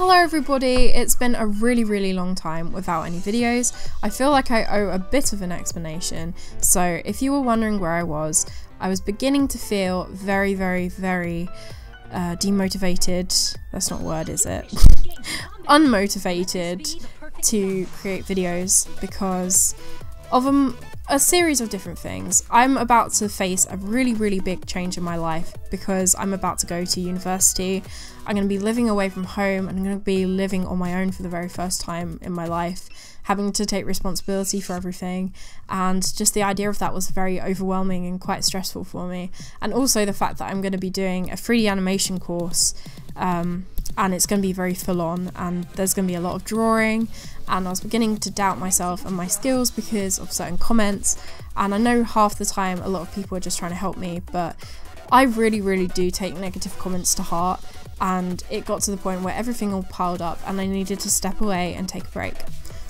Hello everybody, it's been a really long time without any videos. I feel like I owe a bit of an explanation, so if you were wondering where I was beginning to feel very demotivated, that's not a word is it, unmotivated to create videos because of a series of different things. I'm about to face a really big change in my life because I'm about to go to university. I'm going to be living away from home and I'm going to be living on my own for the very first time in my life, having to take responsibility for everything, and just the idea of that was very overwhelming and quite stressful for me. And also the fact that I'm going to be doing a 3D animation course, and it's going to be very full on, and there's going to be a lot of drawing, and I was beginning to doubt myself and my skills because of certain comments. And I know half the time a lot of people are just trying to help me, but I really do take negative comments to heart, and it got to the point where everything all piled up and I needed to step away and take a break.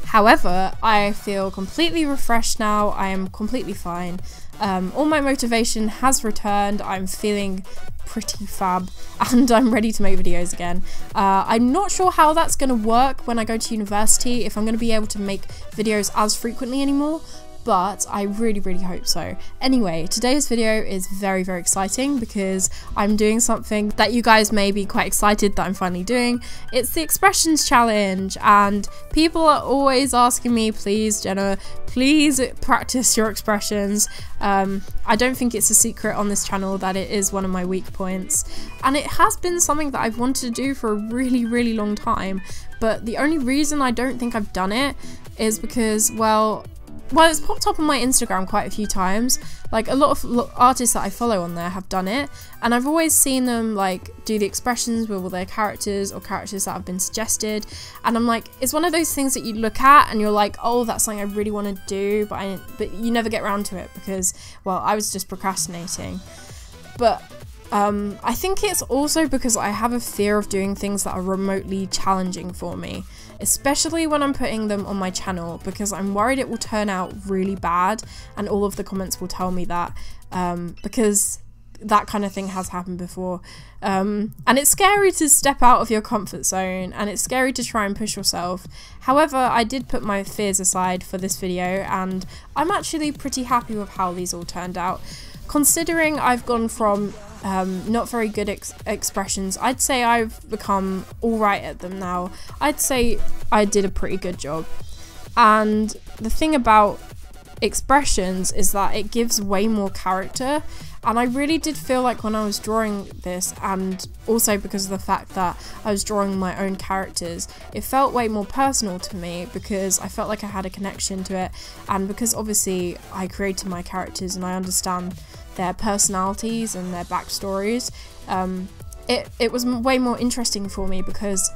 However, I feel completely refreshed now. I am completely fine. All my motivation has returned. I'm feeling pretty fab and I'm ready to make videos again. I'm not sure how that's going to work when I go to university, if I'm going to be able to make videos as frequently anymore, but I really hope so. Anyway, today's video is very exciting because I'm doing something that you guys may be quite excited that I'm finally doing. It's the expressions challenge, and people are always asking me, please Jenna, please practice your expressions. I don't think it's a secret on this channel that it is one of my weak points, and it has been something that I've wanted to do for a really long time, but the only reason I don't think I've done it is because, well, it's popped up on my Instagram quite a few times. Like, a lot of artists that I follow on there have done it, and I've always seen them like do the expressions with all their characters or characters that have been suggested, and I'm like, it's one of those things that you look at and you're like, oh, that's something I really want to do, but you never get around to it because, well, I was just procrastinating. But I think it's also because I have a fear of doing things that are remotely challenging for me, especially when I'm putting them on my channel, because I'm worried it will turn out really bad, and all of the comments will tell me that, because that kind of thing has happened before. And it's scary to step out of your comfort zone, and it's scary to try and push yourself. However, I did put my fears aside for this video, and I'm actually pretty happy with how these all turned out. Considering I've gone from not very good expressions, I'd say I've become alright at them now. I'd say I did a pretty good job. And the thing about expressions is that it gives way more character, and I really did feel like when I was drawing this, and also because of the fact that I was drawing my own characters, it felt way more personal to me because I felt like I had a connection to it, and because obviously I created my characters and I understand their personalities and their backstories, it was way more interesting for me because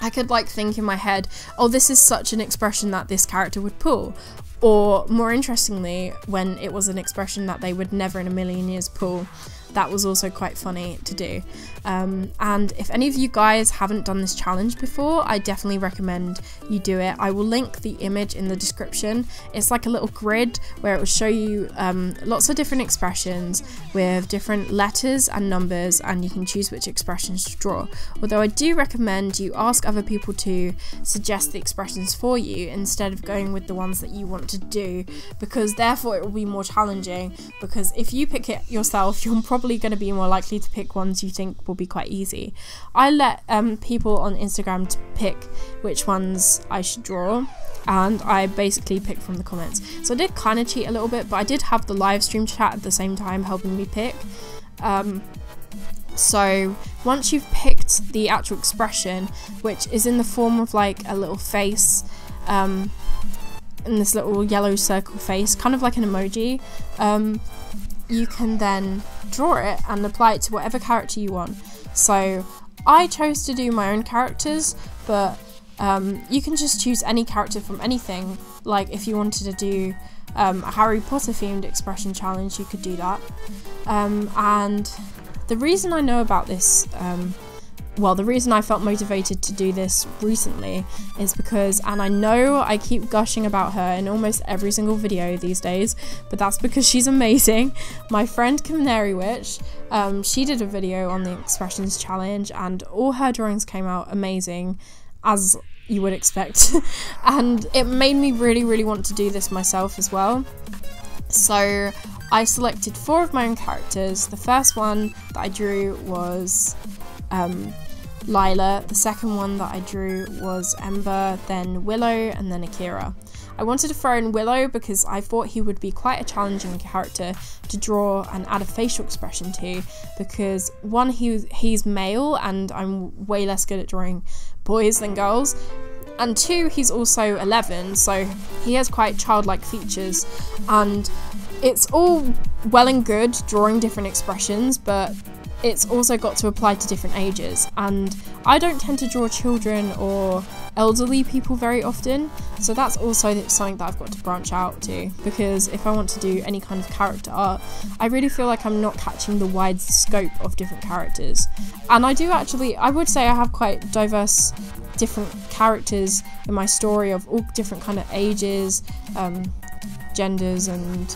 I could like think in my head, oh, this is such an expression that this character would pull, or more interestingly, when it was an expression that they would never in a million years pull. That was also quite funny to do. And if any of you guys haven't done this challenge before, I definitely recommend you do it. I will link the image in the description. It's like a little grid where it will show you lots of different expressions with different letters and numbers, and you can choose which expressions to draw. Although I do recommend you ask other people to suggest the expressions for you instead of going with the ones that you want to do, because therefore it will be more challenging, because if you pick it yourself, you're probably going to be more likely to pick ones you think will be quite easy. I let people on Instagram to pick which ones I should draw, and I basically picked from the comments. So I did kind of cheat a little bit, but I did have the live stream chat at the same time helping me pick. So once you've picked the actual expression, which is in the form of like a little face, and this little yellow circle face, kind of like an emoji, you can then draw it and apply it to whatever character you want. So I chose to do my own characters, but you can just choose any character from anything. Like if you wanted to do a Harry Potter themed expression challenge, you could do that. And the reason I know about this well, the reason I felt motivated to do this recently is because, and I know I keep gushing about her in almost every single video these days, but that's because she's amazing. My friend Canary Witch, she did a video on the expressions challenge, and all her drawings came out amazing, as you would expect. And it made me really want to do this myself as well. So I selected 4 of my own characters. The first one that I drew was Lila. The second one that I drew was Ember, then Willow, and then Akira. I wanted to throw in Willow because I thought he would be quite a challenging character to draw and add a facial expression to, because one, he's male and I'm way less good at drawing boys than girls, and 2, he's also 11, so he has quite childlike features, and it's all well and good drawing different expressions, but it's also got to apply to different ages, and I don't tend to draw children or elderly people very often, so that's also something that I've got to branch out to, because if I want to do any kind of character art, I really feel like I'm not catching the wide scope of different characters. And I would say I have quite diverse different characters in my story of all different kind of ages, genders and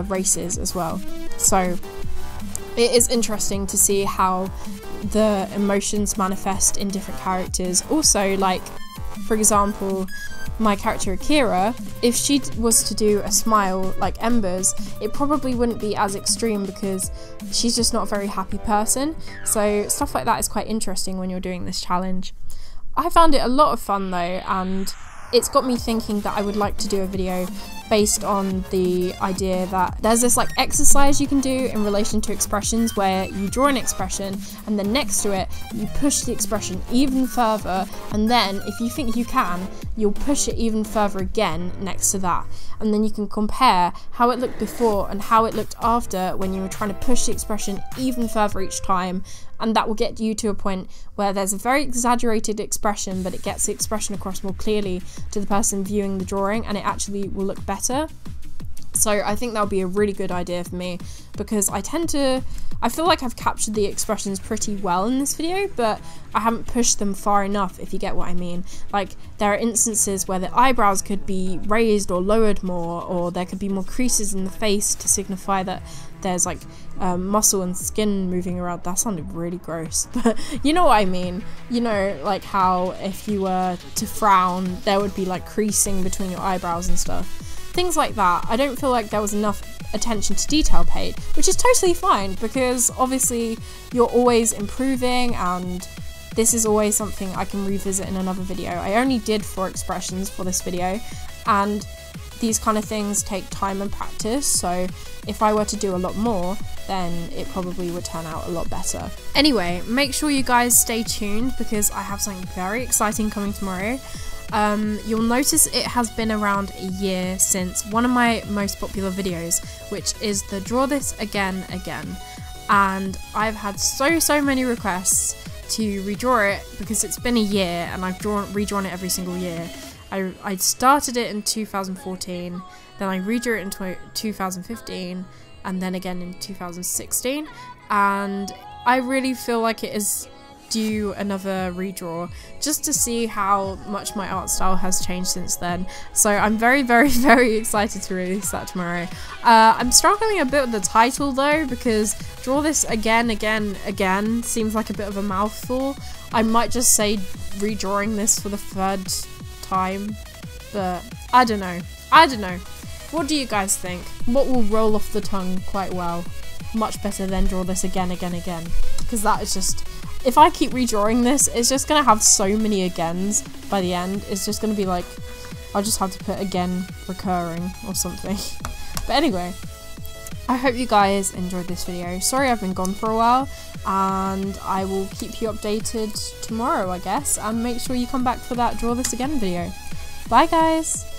races as well. So it is interesting to see how the emotions manifest in different characters. Also, like, for example, my character Akira, if she was to do a smile like Ember's, it probably wouldn't be as extreme because she's just not a very happy person. So stuff like that is quite interesting when you're doing this challenge. I found it a lot of fun though, and it's got me thinking that I would like to do a video based on the idea that there's this like exercise you can do in relation to expressions where you draw an expression and then next to it you push the expression even further, and then if you think you can, you'll push it even further again next to that, and then you can compare how it looked before and how it looked after when you were trying to push the expression even further each time, and that will get you to a point where there's a very exaggerated expression but it gets the expression across more clearly to the person viewing the drawing, and it actually will look better. So I think that would be a really good idea for me, because I feel like I've captured the expressions pretty well in this video, but I haven't pushed them far enough, if you get what I mean. Like, there are instances where the eyebrows could be raised or lowered more, or there could be more creases in the face to signify that there's like muscle and skin moving around. That sounded really gross, but you know what I mean. You know, like how if you were to frown, there would be like creasing between your eyebrows and stuff. Things like that. I don't feel like there was enough attention to detail paid, which is totally fine, because obviously you're always improving, and this is always something I can revisit in another video. I only did 4 expressions for this video, and these kind of things take time and practice, so if I were to do a lot more, then it probably would turn out a lot better. Anyway, make sure you guys stay tuned, because I have something very exciting coming tomorrow. You'll notice it has been around a year since one of my most popular videos, which is the Draw This Again, and I've had so many requests to redraw it because it's been a year and I've redrawn it every single year. I started it in 2014, then I redrew it in 2015, and then again in 2016, and I really feel like it is due another redraw, just to see how much my art style has changed since then. So I'm very excited to release that tomorrow. I'm struggling a bit with the title though, because Draw This Again seems like a bit of a mouthful. I might just say redrawing this for the 3rd time, but I don't know. What do you guys think? What will roll off the tongue quite well? Much better than Draw This Again, because that is just, if I keep redrawing this, it's just gonna have so many agains by the end. It's just gonna be like, I'll just have to put again recurring or something. But anyway, I hope you guys enjoyed this video. Sorry I've been gone for a while, and I will keep you updated tomorrow, I guess, and make sure you come back for that Draw This Again video. Bye guys!